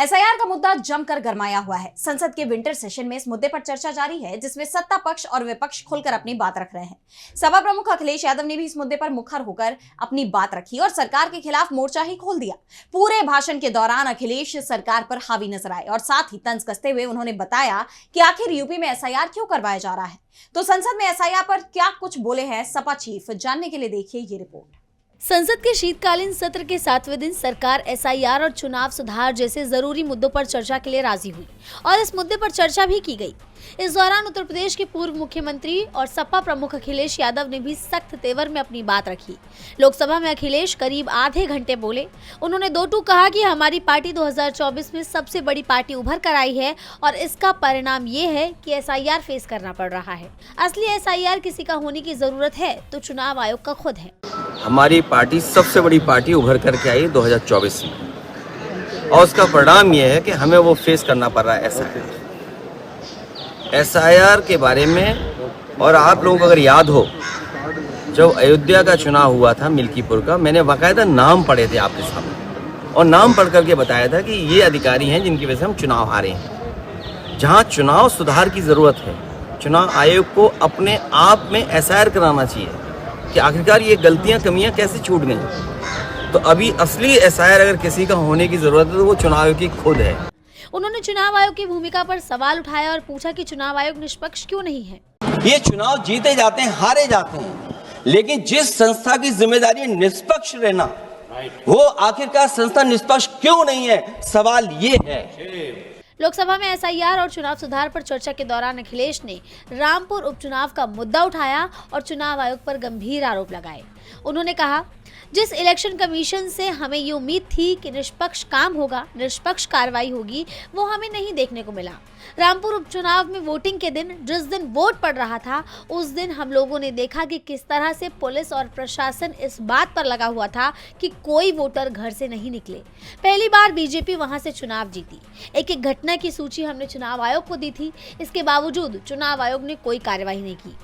SIR का मुद्दा जमकर गरमाया हुआ है। संसद के विंटर सेशन में इस मुद्दे पर चर्चा जारी है, जिसमें सत्ता पक्ष और विपक्ष खुलकर अपनी बात रख रहे हैं। सभा प्रमुख अखिलेश यादव ने भी इस मुद्दे पर मुखर होकर अपनी बात रखी और सरकार के खिलाफ मोर्चा ही खोल दिया। पूरे भाषण के दौरान अखिलेश सरकार पर हावी नजर आए और साथ ही तंज कसते हुए उन्होंने बताया कि आखिर यूपी में एसआईआर क्यों करवाया जा रहा है। तो संसद में एसआईआर पर क्या कुछ बोले हैं सपा चीफ, जानने के लिए देखिए ये रिपोर्ट। संसद के शीतकालीन सत्र के 7वें दिन सरकार एसआईआर और चुनाव सुधार जैसे जरूरी मुद्दों पर चर्चा के लिए राजी हुई और इस मुद्दे पर चर्चा भी की गई। इस दौरान उत्तर प्रदेश के पूर्व मुख्यमंत्री और सपा प्रमुख अखिलेश यादव ने भी सख्त तेवर में अपनी बात रखी। लोकसभा में अखिलेश करीब आधे घंटे बोले। उन्होंने दो टूक कहा कि हमारी पार्टी 2024 में सबसे बड़ी पार्टी उभर कर आई है और इसका परिणाम ये है कि एसआईआर फेस करना पड़ रहा है। असली एसआईआर किसी का होने की जरूरत है तो चुनाव आयोग का खुद है। हमारी पार्टी सबसे बड़ी पार्टी उभर करके आई 2024 में और उसका परिणाम यह है कि हमें वो फेस करना पड़ रहा है एसआईआर के बारे में। और आप लोगों को अगर याद हो, जब अयोध्या का चुनाव हुआ था मिल्कीपुर का, मैंने बाकायदा नाम पढ़े थे आपके सामने और नाम पढ़ करके बताया था कि ये अधिकारी हैं जिनकी वजह से हम चुनाव हारे हैं। जहाँ चुनाव सुधार की ज़रूरत है, चुनाव आयोग को अपने आप में एसआईआर कराना चाहिए कि आखिरकार ये गलतियां कमियां कैसे छूट गई। तो अभी असली एसआईआर अगर किसी का होने की जरूरत है तो वो चुनाव आयोग की खुद है। उन्होंने चुनाव आयोग की भूमिका पर सवाल उठाया और पूछा कि चुनाव आयोग निष्पक्ष क्यों नहीं है। ये चुनाव जीते जाते हैं, हारे जाते हैं, लेकिन जिस संस्था की जिम्मेदारी निष्पक्ष रहना, वो आखिरकार संस्था निष्पक्ष क्यों नहीं है, सवाल ये है। लोकसभा में एसआईआर और चुनाव सुधार पर चर्चा के दौरान अखिलेश ने रामपुर उपचुनाव का मुद्दा उठाया और चुनाव आयोग पर गंभीर आरोप लगाए। उन्होंने कहा, जिस इलेक्शन कमीशन से हमें ये उम्मीद थी कि निष्पक्ष काम होगा, निष्पक्ष कार्रवाई होगी, वो हमें नहीं देखने को मिला। रामपुर उपचुनाव में वोटिंग के दिन, जिस दिन वोट पड़ रहा था, उस दिन हम लोगों ने देखा कि किस तरह से पुलिस और प्रशासन इस बात पर लगा हुआ था कि कोई वोटर घर से नहीं निकले। पहली बार बीजेपी वहां से चुनाव जीती। एक एक घटना की सूची हमने चुनाव आयोग को दी थी, इसके बावजूद चुनाव आयोग ने कोई कार्यवाही नहीं की।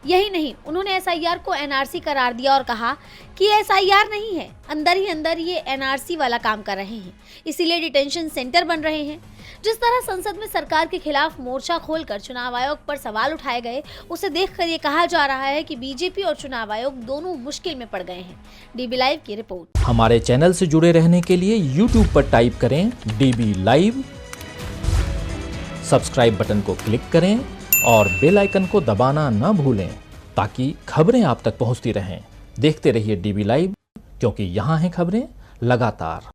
यही नहीं, उन्होंने एसआईआर को एनआरसी करार दिया और कहा कि एसआईआर नहीं है, अंदर ही अंदर ये एनआरसी वाला काम कर रहे हैं, इसीलिए डिटेंशन सेंटर बन रहे हैं। जिस तरह संसद में सरकार के खिलाफ मोर्चा खोलकर चुनाव आयोग पर सवाल उठाए गए, उसे देखकर ये कहा जा रहा है कि बीजेपी और चुनाव आयोग दोनों मुश्किल में पड़ गए हैं। डीबी लाइव की रिपोर्ट। हमारे चैनल से जुड़े रहने के लिए यूट्यूब पर टाइप करें डीबी लाइव, सब्सक्राइब बटन को क्लिक करें और बेल आइकन को दबाना न भूलें ताकि खबरें आप तक पहुंचती रहें। देखते रहिए डीबी लाइव, क्योंकि यहाँ हैं खबरें लगातार।